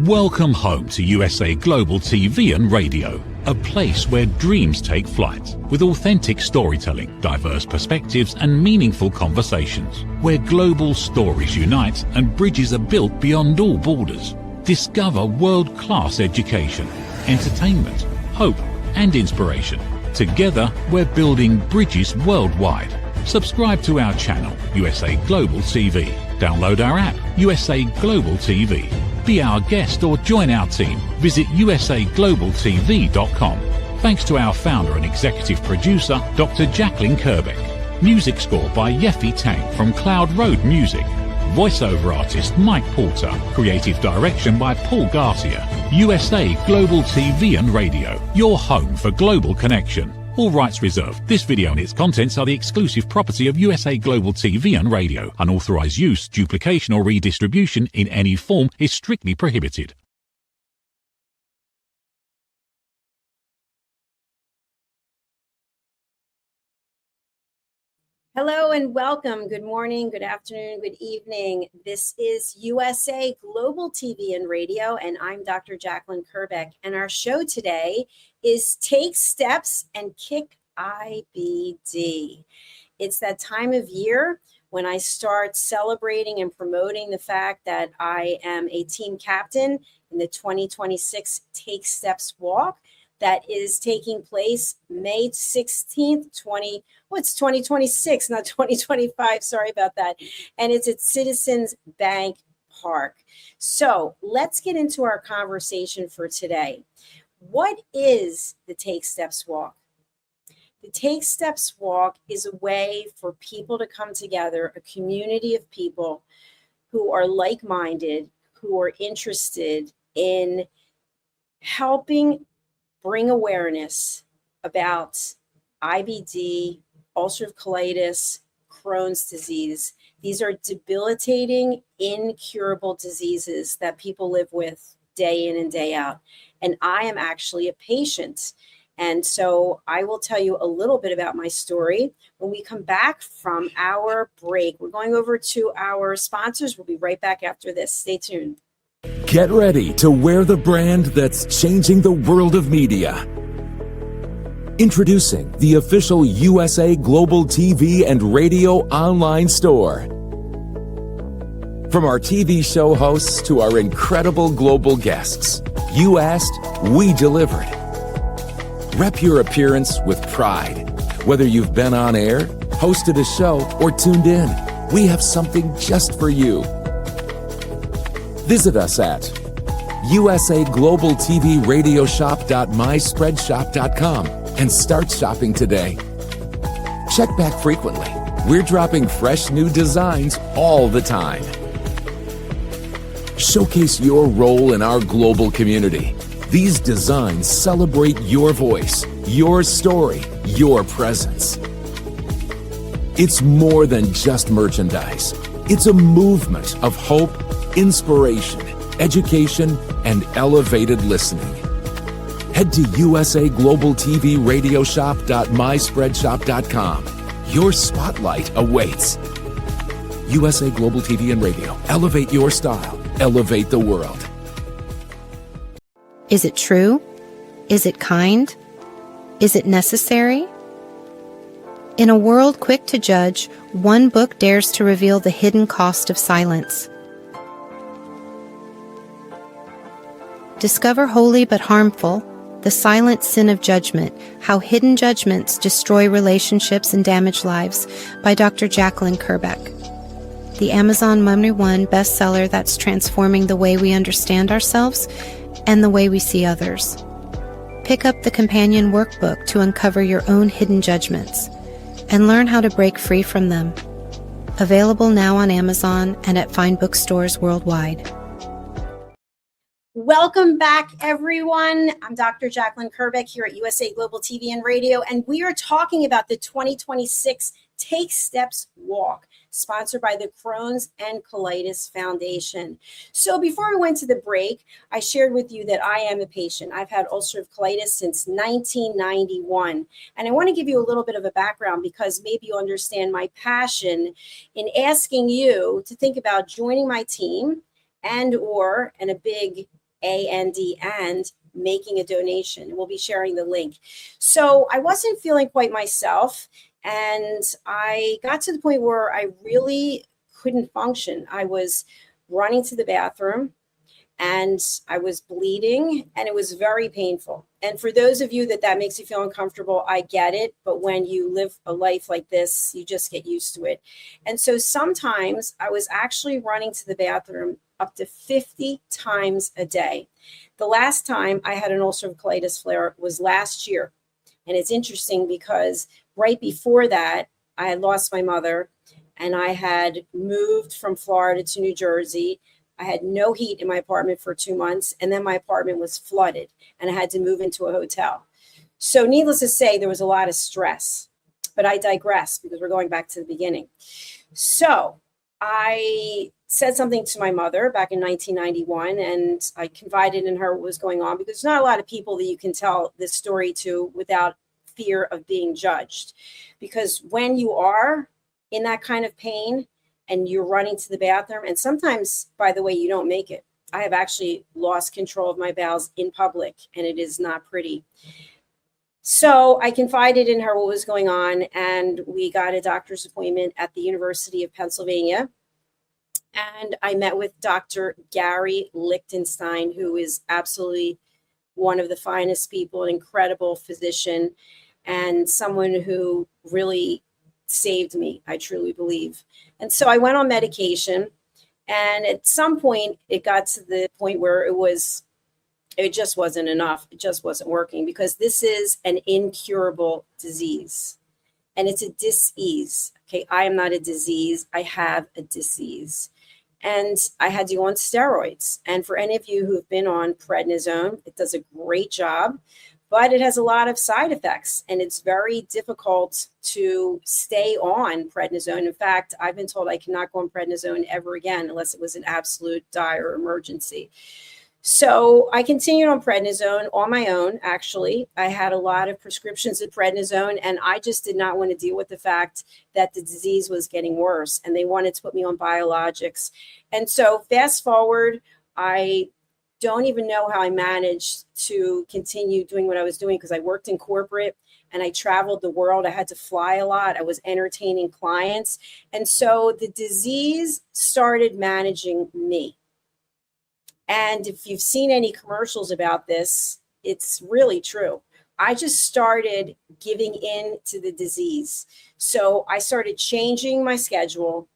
Welcome home to USA Global TV and Radio, a place where dreams take flight, with authentic storytelling, diverse perspectives and meaningful conversations, where global stories unite and bridges are built beyond all borders. Discover world-class education, entertainment, hope and inspiration. Together, we're building bridges worldwide. Subscribe to our channel, USA Global TV. Download our app, USA Global TV. Be our guest or join our team. Visit usaglobaltv.com. Thanks to our founder and executive producer, Dr. Jacalyn Kerbeck. Music score by Yeffy Tang from Cloud Road Music. Voiceover artist Mike Porter. Creative direction by Paul Garcia. USA Global TV and Radio. Your home for global connection. All rights reserved. This video and its contents are the exclusive property of USA Global TV and Radio. Unauthorized use, duplication or redistribution in any form is strictly prohibited. Hello and welcome. Good morning, good afternoon, good evening. This is USA Global TV and Radio, and I'm Dr. Jacalyn Kerbeck. And our show today is Take Steps and Kick IBD. It's that time of year when I start celebrating and promoting the fact that I am a team captain in the 2026 Take Steps Walk that is taking place May 16th, 2026, not 2025. Sorry about that. And it's at Citizens Bank Park. So let's get into our conversation for today. What is the Take Steps Walk? The Take Steps Walk is a way for people to come together, a community of people who are like-minded, who are interested in helping bring awareness about IBD, ulcerative colitis, Crohn's disease. These are debilitating, incurable diseases that people live with day in and day out. And I am actually a patient. And so I will tell you a little bit about my story when we come back from our break. We're going over to our sponsors. We'll be right back after this. Stay tuned. Get ready to wear the brand that's changing the world of media. Introducing the official USA Global TV and Radio online store. From our TV show hosts to our incredible global guests, you asked, we delivered. Rep your appearance with pride. Whether you've been on air, hosted a show, or tuned in, we have something just for you. Visit us at USAGlobalTVRadioShop.myspreadshop.com and start shopping today. Check back frequently. We're dropping fresh new designs all the time. Showcase your role in our global community. These designs celebrate your voice, your story, your presence. It's more than just merchandise. It's a movement of hope, inspiration, education, and elevated listening. Head to USAGlobalTVRadioShop.myspreadshop.com. Your spotlight awaits. USA Global TV and Radio. Elevate your style. Elevate the world. Is it true? Is it kind? Is it necessary? In a world quick to judge, one book dares to reveal the hidden cost of silence. Discover Holy but Harmful, The Silent Sin of Judgment, How Hidden Judgments Destroy Relationships and Damage Lives by Dr. Jacalyn Kerbeck. The Amazon #1 bestseller that's transforming the way we understand ourselves and the way we see others. Pick up the companion workbook to uncover your own hidden judgments and learn how to break free from them. Available now on Amazon and at fine bookstores worldwide. Welcome back, everyone. I'm Dr. Jacalyn Kerbeck here at USA Global TV and Radio, and we are talking about the 2026 Take Steps Walk, sponsored by the Crohn's and Colitis Foundation. So before we went to the break, I shared with you that I am a patient. I've had ulcerative colitis since 1991. And I want to give you a little bit of a background because maybe you understand my passion in asking you to think about joining my team and a big and making a donation. We'll be sharing the link. So I wasn't feeling quite myself. And I got to the point where I really couldn't function. I was running to the bathroom and I was bleeding and it was very painful. And for those of you that makes you feel uncomfortable, I get it. But when you live a life like this, you just get used to it. And so sometimes I was actually running to the bathroom up to 50 times a day. The last time I had an ulcerative colitis flare was last year. And it's interesting because right before that, I had lost my mother and I had moved from Florida to New Jersey. I had no heat in my apartment for 2 months, and then my apartment was flooded, and I had to move into a hotel. So needless to say, there was a lot of stress, but I digress because we're going back to the beginning. So I said something to my mother back in 1991, and I confided in her what was going on, because there's not a lot of people that you can tell this story to without fear of being judged. Because when you are in that kind of pain, and you're running to the bathroom, and sometimes, by the way, you don't make it. I have actually lost control of my bowels in public, and it is not pretty. So I confided in her what was going on, and we got a doctor's appointment at the University of Pennsylvania. And I met with Dr. Gary Lichtenstein, who is absolutely one of the finest people, an incredible physician, and someone who really saved me, I truly believe. And so I went on medication, and at some point it got to the point where it just wasn't enough. It just wasn't working, because this is an incurable disease, and it's a dis-ease. Okay, I am not a disease. I have a disease. And I had to go on steroids. And for any of you who have been on prednisone, it does a great job, but it has a lot of side effects, and it's very difficult to stay on prednisone. In fact, I've been told I cannot go on prednisone ever again unless it was an absolute dire emergency. So I continued on prednisone on my own, actually. I had a lot of prescriptions of prednisone, and I just did not want to deal with the fact that the disease was getting worse, and they wanted to put me on biologics. And so fast forward, I don't even know how I managed to continue doing what I was doing, because I worked in corporate and I traveled the world. I had to fly a lot. I was entertaining clients. And so the disease started managing me. And if you've seen any commercials about this, it's really true. I just started giving in to the disease. So I started changing my schedule.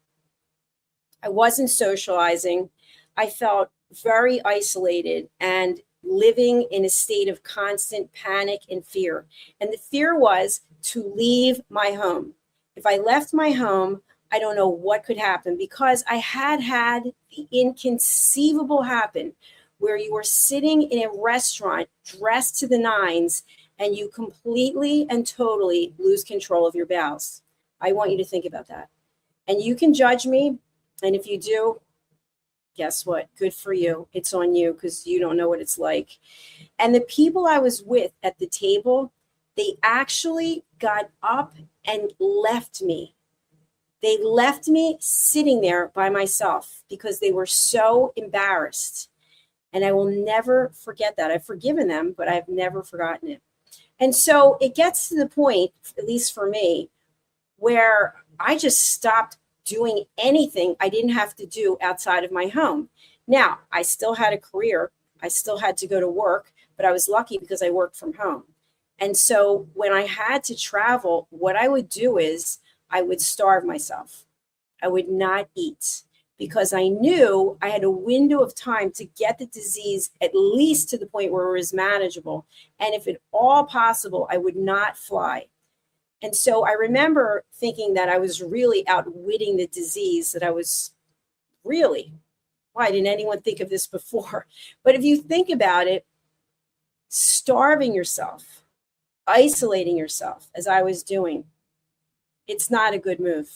I wasn't socializing. I felt very isolated and living in a state of constant panic and fear. And the fear was to leave my home. If I left my home, I don't know what could happen, because I had the inconceivable happen where you were sitting in a restaurant dressed to the nines and you completely and totally lose control of your bowels. I want you to think about that. And you can judge me. And if you do, guess what? Good for you. It's on you, because you don't know what it's like. And the people I was with at the table, they actually got up and left me. They left me sitting there by myself because they were so embarrassed. And I will never forget that. I've forgiven them, but I've never forgotten it. And so it gets to the point, at least for me, where I just stopped doing anything I didn't have to do outside of my home. Now, I still had a career. I still had to go to work, but I was lucky because I worked from home. And so when I had to travel, what I would do is I would starve myself. I would not eat, because I knew I had a window of time to get the disease at least to the point where it was manageable. And if at all possible, I would not fly. And so I remember thinking that I was really outwitting the disease, that I was really, why didn't anyone think of this before? But if you think about it, starving yourself, isolating yourself, as I was doing, it's not a good move.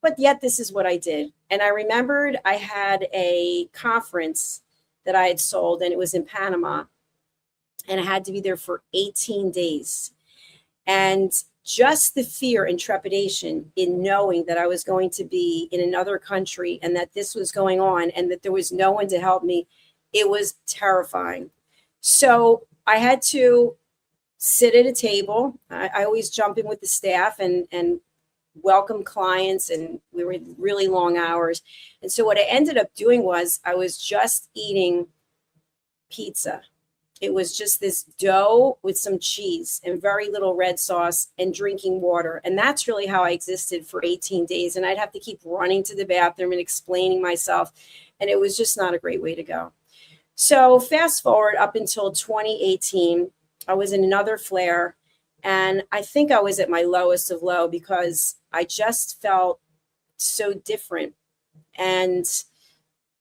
But yet this is what I did. And I remembered I had a conference that I had sold, and it was in Panama, and I had to be there for 18 days. And just the fear and trepidation in knowing that I was going to be in another country and that this was going on and that there was no one to help me, It was terrifying. So I had to sit at a table. I always jump in with the staff and welcome clients, and we were really long hours. And so what I ended up doing was I was just eating pizza. It was just this dough with some cheese and very little red sauce and drinking water. And that's really how I existed for 18 days. And I'd have to keep running to the bathroom and explaining myself. And it was just not a great way to go. So fast forward up until 2018, I was in another flare. And I think I was at my lowest of low because I just felt so different and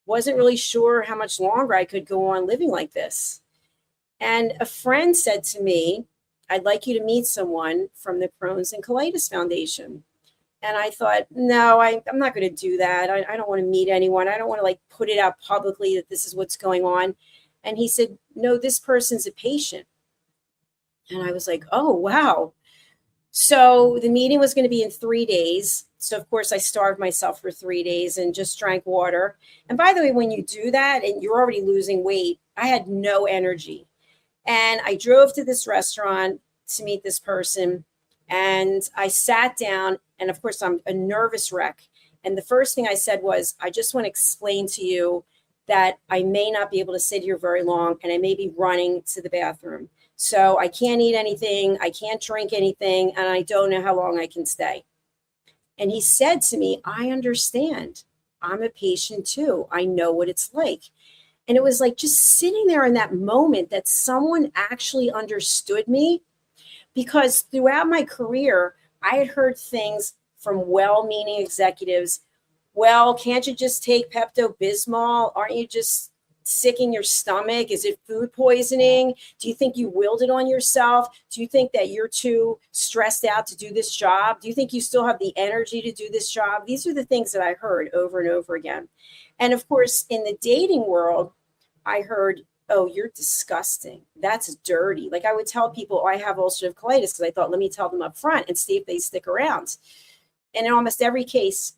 wasn't really sure how much longer I could go on living like this. And a friend said to me, I'd like you to meet someone from the Crohn's and Colitis Foundation. And I thought, no, I'm not going to do that. I don't want to meet anyone. I don't want to like put it out publicly that this is what's going on. And he said, no, this person's a patient. And I was like, oh, wow. So the meeting was going to be in 3 days. So, of course, I starved myself for 3 days and just drank water. And by the way, when you do that and you're already losing weight, I had no energy. And I drove to this restaurant to meet this person. And I sat down. And, of course, I'm a nervous wreck. And the first thing I said was, I just want to explain to you that I may not be able to sit here very long and I may be running to the bathroom. So I can't eat anything, I can't drink anything, and I don't know how long I can stay. And he said to me, I understand. I'm a patient too. I know what it's like. And it was like just sitting there in that moment that someone actually understood me, because throughout my career, I had heard things from well-meaning executives. Well, can't you just take Pepto-Bismol? Aren't you just sick in your stomach? Is it food poisoning? Do you think you willed it on yourself? Do you think that you're too stressed out to do this job? Do you think you still have the energy to do this job? These are the things that I heard over and over again. And of course, in the dating world, I heard, oh, you're disgusting. That's dirty. Like I would tell people, oh, I have ulcerative colitis because I thought, let me tell them up front and see if they stick around. And in almost every case,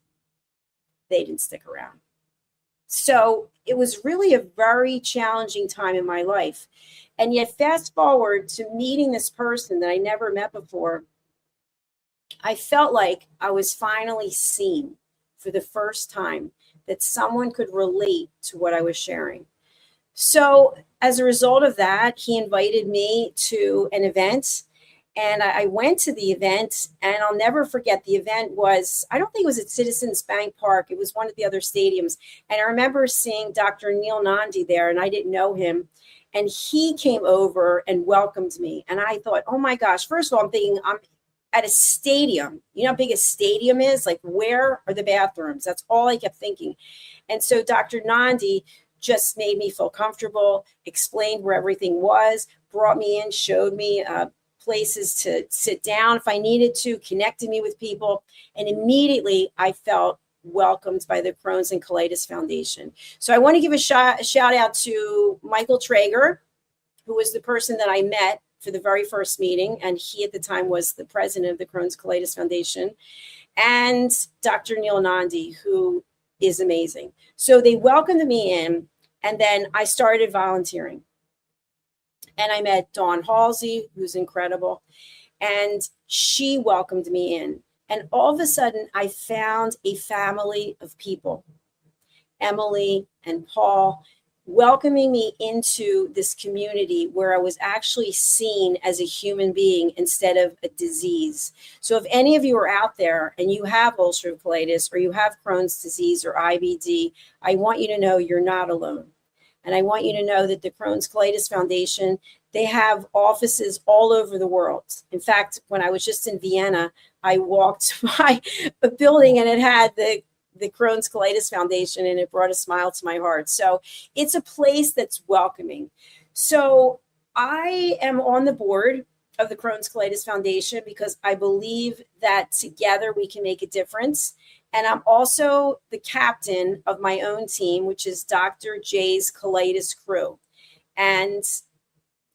they didn't stick around. So it was really a very challenging time in my life. And yet fast forward to meeting this person that I never met before, I felt like I was finally seen for the first time, that someone could relate to what I was sharing. So as a result of that, he invited me to an event. And I went to the event, and I'll never forget, the event was, I don't think it was at Citizens Bank Park. It was one of the other stadiums. And I remember seeing Dr. Neil Nandi there, and I didn't know him. And he came over and welcomed me. And I thought, oh my gosh, first of all, I'm thinking I'm at a stadium. You know how big a stadium is? Like, where are the bathrooms? That's all I kept thinking. And so Dr. Nandi just made me feel comfortable, explained where everything was, brought me in, showed me places to sit down if I needed to, connected me with people. And immediately I felt welcomed by the Crohn's and Colitis Foundation. So I want to give a shout out to Michael Traeger, who was the person that I met for the very first meeting. And he at the time was the president of the Crohn's Colitis Foundation, and Dr. Neil Nandi, who is amazing. So they welcomed me in, and then I started volunteering. And I met Dawn Halsey, who's incredible. And she welcomed me in. And all of a sudden, I found a family of people, Emily and Paul, welcoming me into this community where I was actually seen as a human being instead of a disease. So if any of you are out there and you have ulcerative colitis or you have Crohn's disease or IBD, I want you to know you're not alone. And I want you to know that the Crohn's Colitis Foundation, they have offices all over the world. In fact, when I was just in Vienna, I walked by a building and it had the Crohn's Colitis Foundation, and it brought a smile to my heart. So it's a place that's welcoming. So I am on the board of the Crohn's Colitis Foundation because I believe that together we can make a difference. And I'm also the captain of my own team, which is Dr. J's Colitis Crew. And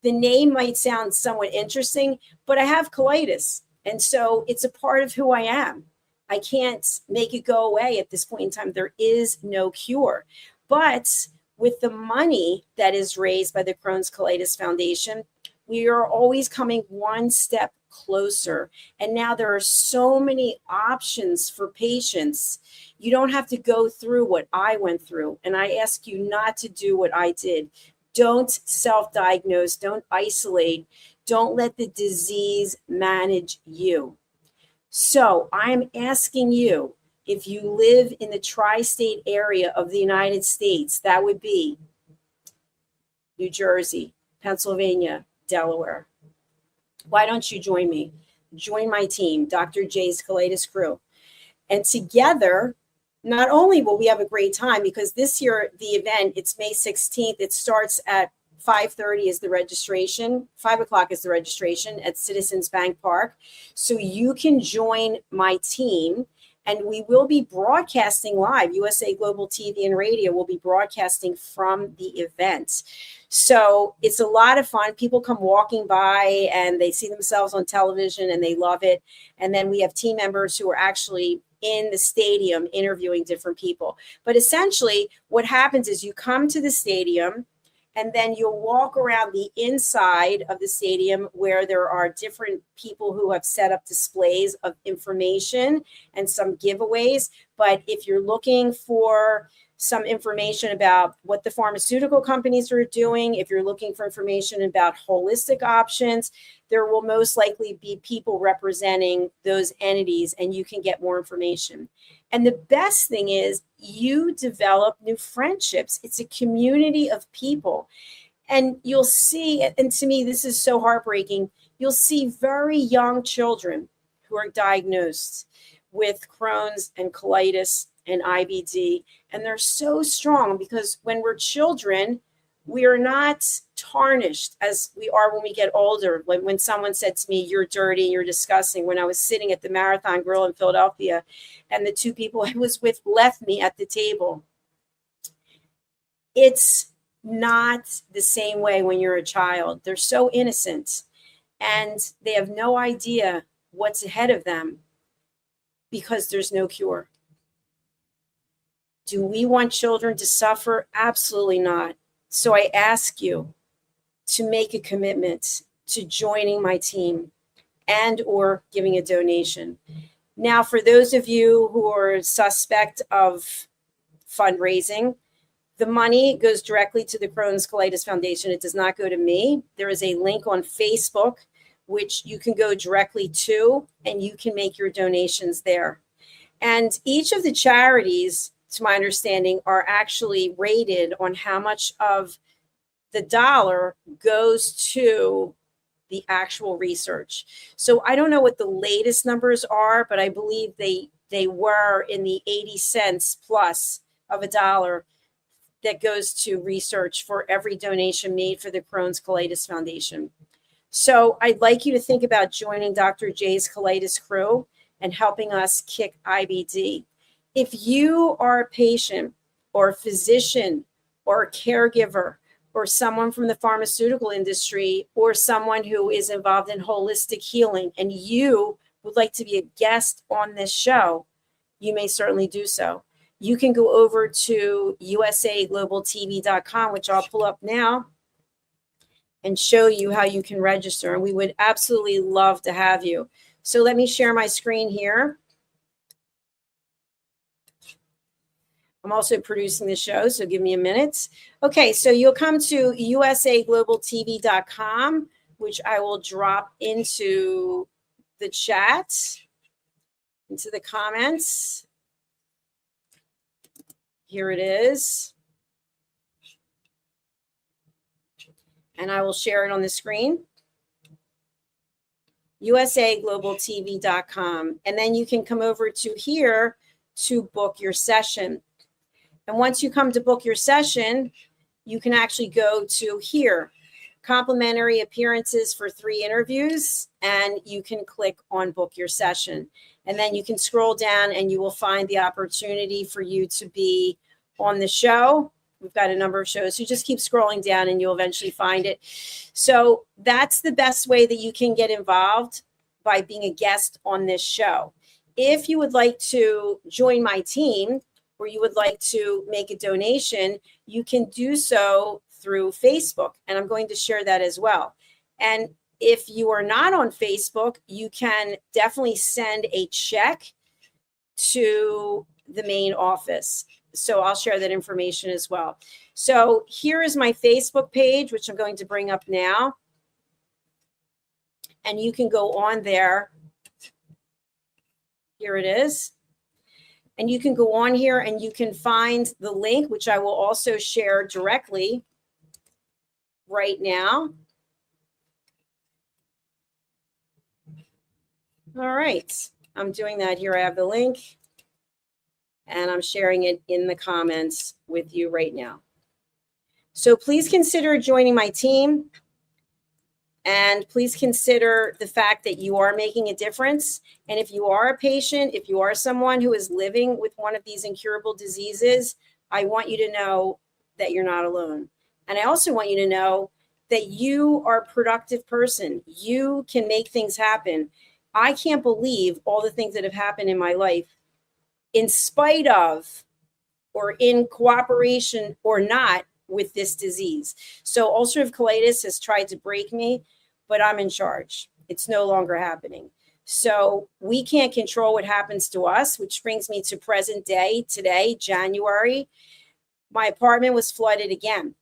the name might sound somewhat interesting, but I have colitis. And so it's a part of who I am. I can't make it go away at this point in time. There is no cure. But with the money that is raised by the Crohn's Colitis Foundation, we are always coming one step closer. And now there are so many options for patients. You don't have to go through what I went through. And I ask you not to do what I did. Don't self-diagnose. Don't isolate. Don't let the disease manage you. So I'm asking you, if you live in the tri-state area of the United States, that would be New Jersey, Pennsylvania, Delaware. Why don't you join me? Join my team, Dr. J's Colitis Crew. And together, not only will we have a great time, because this year, the event, it's May 16th. It starts at 5:30 is the registration. 5 o'clock is the registration at Citizens Bank Park. So you can join my team. And we will be broadcasting live. USA Global TV and Radio will be broadcasting from the event. So it's a lot of fun. People come walking by and they see themselves on television and they love it. And then we have team members who are actually in the stadium interviewing different people. But essentially what happens is you come to the stadium, and then you'll walk around the inside of the stadium where there are different people who have set up displays of information and some giveaways. But if you're looking for some information about what the pharmaceutical companies are doing, if you're looking for information about holistic options, there will most likely be people representing those entities, and you can get more information. And the best thing is you develop new friendships. It's a community of people. And you'll see, and to me, this is so heartbreaking, you'll see very young children who are diagnosed with Crohn's and colitis and IBD. And they're so strong because when we're children, we are not tarnished as we are when we get older. Like when someone said to me, "You're dirty, you're disgusting," when I was sitting at the Marathon Grill in Philadelphia, and the two people I was with left me at the table. It's not the same way when you're a child. They're so innocent, and they have no idea what's ahead of them because there's no cure. Do we want children to suffer? Absolutely not. So I ask you to make a commitment to joining my team and or giving a donation. Now, for those of you who are suspect of fundraising, the money goes directly to the Crohn's Colitis Foundation. It does not go to me. There is a link on Facebook, which you can go directly to, and you can make your donations there. And each of the charities, to my understanding, are actually rated on how much of the dollar goes to the actual research. So I don't know what the latest numbers are, but I believe they were in the 80 cents plus of a dollar that goes to research for every donation made for the Crohn's Colitis Foundation. So I'd like you to think about joining Dr. J's Colitis Crew and helping us kick IBD. If you are a patient or a physician or a caregiver or someone from the pharmaceutical industry or someone who is involved in holistic healing and you would like to be a guest on this show, you may certainly do so. You can go over to USAGlobalTV.com, which I'll pull up now, and show you how you can register. And we would absolutely love to have you. So let me share my screen here. I'm also producing the show, so give me a minute. Okay, so you'll come to USAGlobalTV.com, which I will drop into the chat, into the comments. Here it is. And I will share it on the screen. USAGlobalTV.com. And then you can come over to here to book your session. And once you come to book your session, you can actually go to here, complimentary appearances for 3 interviews, and you can click on book your session. And then you can scroll down and you will find the opportunity for you to be on the show. We've got a number of shows. So just keep scrolling down and you'll eventually find it. So that's the best way that you can get involved, by being a guest on this show. If you would like to join my team, or you would like to make a donation, you can do so through Facebook. And I'm going to share that as well. And if you are not on Facebook, you can definitely send a check to the main office. So I'll share that information as well. So here is my Facebook page, which I'm going to bring up now. And you can go on there. Here it is. And you can go on here and you can find the link, which I will also share directly right now. All right, I'm doing that here. I have the link and I'm sharing it in the comments with you right now. So please consider joining my team, and please consider the fact that you are making a difference. And if you are a patient, if you are someone who is living with one of these incurable diseases, I want you to know that you're not alone. And I also want you to know that you are a productive person. You can make things happen. I can't believe all the things that have happened in my life in spite of or in cooperation or not with this disease. So ulcerative colitis has tried to break me, but I'm in charge. It's no longer happening. So we can't control what happens to us, which brings me to present day today, January. My apartment was flooded again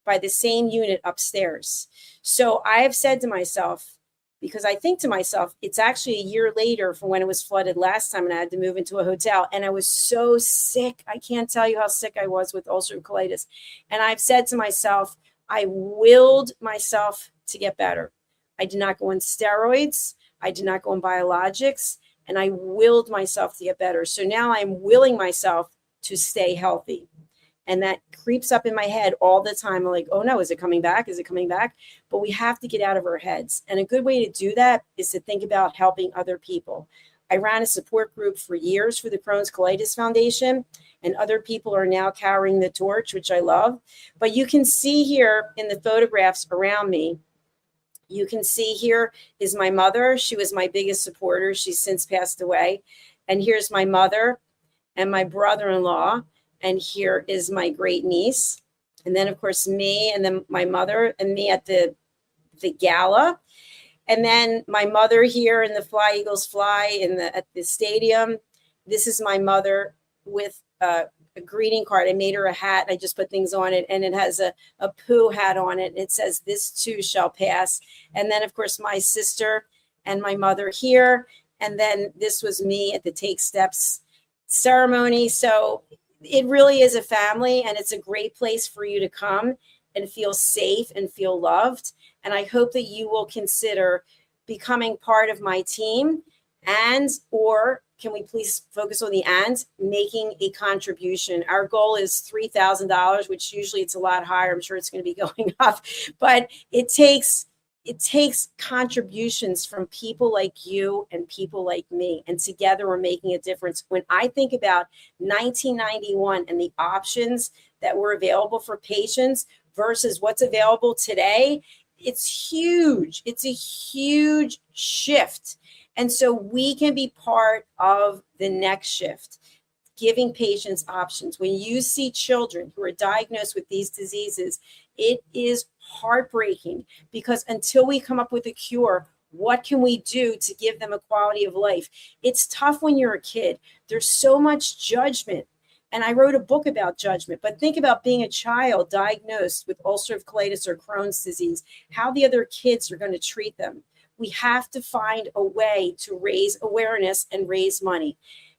by the same unit upstairs. So I have said to myself, because I think to myself, it's actually a year later from when it was flooded last time and I had to move into a hotel. And I was so sick. I can't tell you how sick I was with ulcerative colitis. And I've said to myself, I willed myself to get better. I did not go on steroids. I did not go on biologics. And I willed myself to get better. So now I'm willing myself to stay healthy. And that creeps up in my head all the time. I'm like, oh no, is it coming back? Is it coming back? But we have to get out of our heads. And a good way to do that is to think about helping other people. I ran a support group for years for the Crohn's Colitis Foundation, and other people are now carrying the torch, which I love. But you can see here in the photographs around me, you can see here is my mother. She was my biggest supporter. She's since passed away. And here's my mother and my brother-in-law. And here is my great niece. And then, of course, me, and then my mother and me at the gala. And then my mother here in the Fly Eagles Fly at the stadium. This is my mother with a greeting card. I made her a hat. I just put things on it. And it has a poo hat on it. It says, "This too shall pass." And then, of course, my sister and my mother here. And then this was me at the Take Steps ceremony. So it really is a family, and it's a great place for you to come and feel safe and feel loved. And I hope that you will consider becoming part of my team, and or can we please focus on the and making a contribution. Our goal is $3,000, which usually it's a lot higher. I'm sure it's going to be going up, but it takes contributions from people like you and people like me, and together we're making a difference. When I think about 1991 and the options that were available for patients versus what's available today, it's huge. It's a huge shift. And so we can be part of the next shift, giving patients options. When you see children who are diagnosed with these diseases, it is heartbreaking, because until we come up with a cure, what can we do to give them a quality of life? It's tough when you're a kid. There's so much judgment. And I wrote a book about judgment, but think about being a child diagnosed with ulcerative colitis or Crohn's disease, how the other kids are going to treat them. We have to find a way to raise awareness and raise money.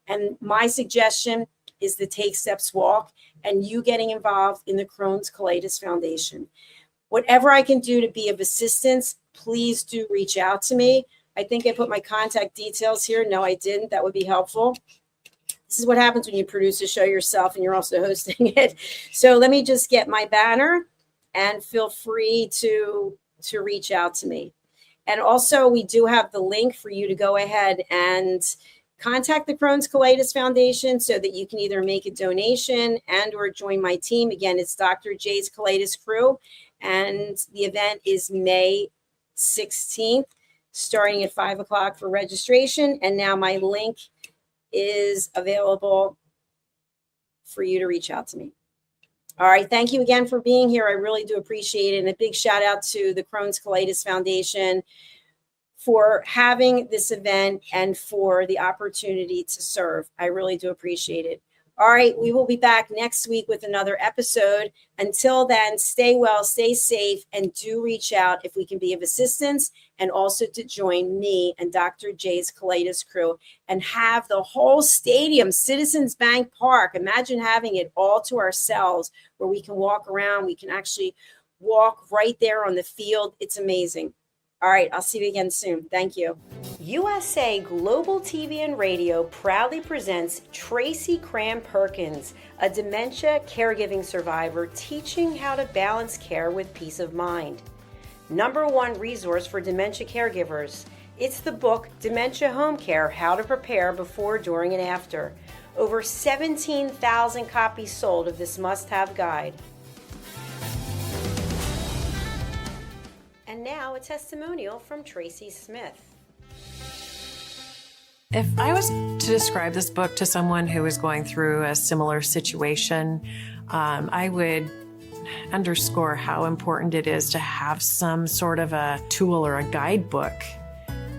And my suggestion is the Take Steps Walk and you getting involved in the Crohn's Colitis Foundation. Whatever I can do to be of assistance, please do reach out to me. I think I put my contact details here. No, I didn't. That would be helpful. This is what happens when you produce a show yourself and you're also hosting it. So let me just get my banner, and feel free to reach out to me. And also, we do have the link for you to go ahead and contact the Crohn's Colitis Foundation so that you can either make a donation and or join my team. Again, it's Dr. J's Colitis Crew. And the event is May 16th, starting at 5 o'clock for registration. And now my link is available for you to reach out to me. All right. Thank you again for being here. I really do appreciate it. And a big shout out to the Crohn's Colitis Foundation for having this event and for the opportunity to serve. I really do appreciate it. All right. We will be back next week with another episode. Until then, stay well, stay safe, and do reach out if we can be of assistance, and also to join me and Dr. J's Colitis crew and have the whole stadium, Citizens Bank Park. Imagine having it all to ourselves where we can walk around. We can actually walk right there on the field. It's amazing. All right, I'll see you again soon. Thank you. USA Global TV and Radio proudly presents Tracy Cram Perkins, a dementia caregiving survivor teaching how to balance care with peace of mind. #1 resource for dementia caregivers. It's the book Dementia Home Care: How to Prepare Before, During, and After. Over 17,000 copies sold of this must-have guide. And now a testimonial from Tracy Smith. If I was to describe this book to someone who is going through a similar situation, I would underscore how important it is to have some sort of a tool or a guidebook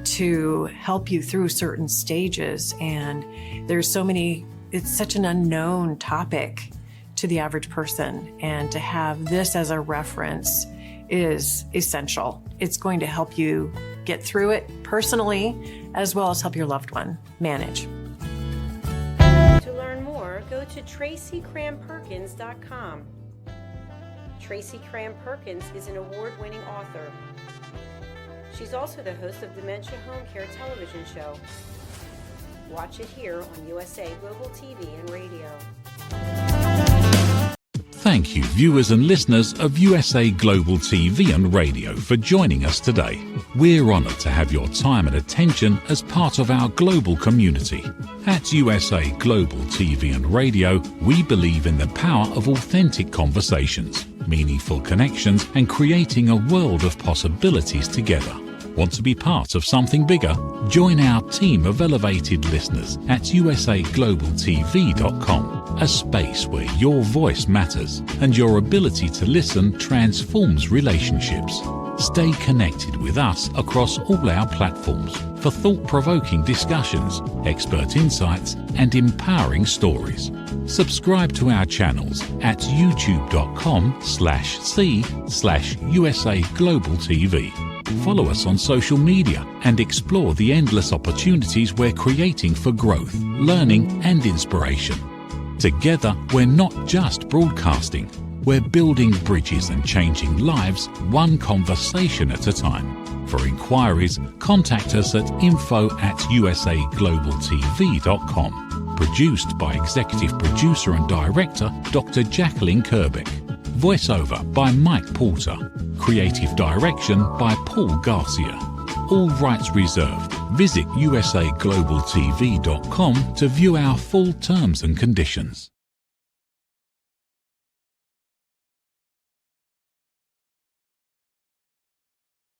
to help you through certain stages. And there's so many, it's such an unknown topic to the average person. And to have this as a reference is essential. It's going to help you get through it personally, as well as help your loved one manage. To learn more, go to TracyCramPerkins.com. Tracy Cram Perkins is an award-winning author. She's also the host of Dementia Home Care television show. Watch it here on USA Global TV and Radio. Thank you, viewers and listeners of USA Global TV and Radio, for joining us today. We're honoured to have your time and attention as part of our global community. At USA Global TV and Radio, we believe in the power of authentic conversations, meaningful connections, and creating a world of possibilities together. Want to be part of something bigger? Join our team of elevated listeners at USAGlobalTV.com, a space where your voice matters and your ability to listen transforms relationships. Stay connected with us across all our platforms for thought-provoking discussions, expert insights, and empowering stories. Subscribe to our channels at youtube.com/c/USAGlobalTV. Follow us on social media and explore the endless opportunities we're creating for growth, learning, and inspiration. Together, we're not just broadcasting, we're building bridges and changing lives one conversation at a time. For inquiries, contact us at info@usaglobaltv.com. Produced by Executive Producer and Director Dr. Jacalyn Kerbeck. Voiceover by Mike Porter. Creative direction by Paul Garcia. All rights reserved. Visit usaglobaltv.com to view our full terms and conditions.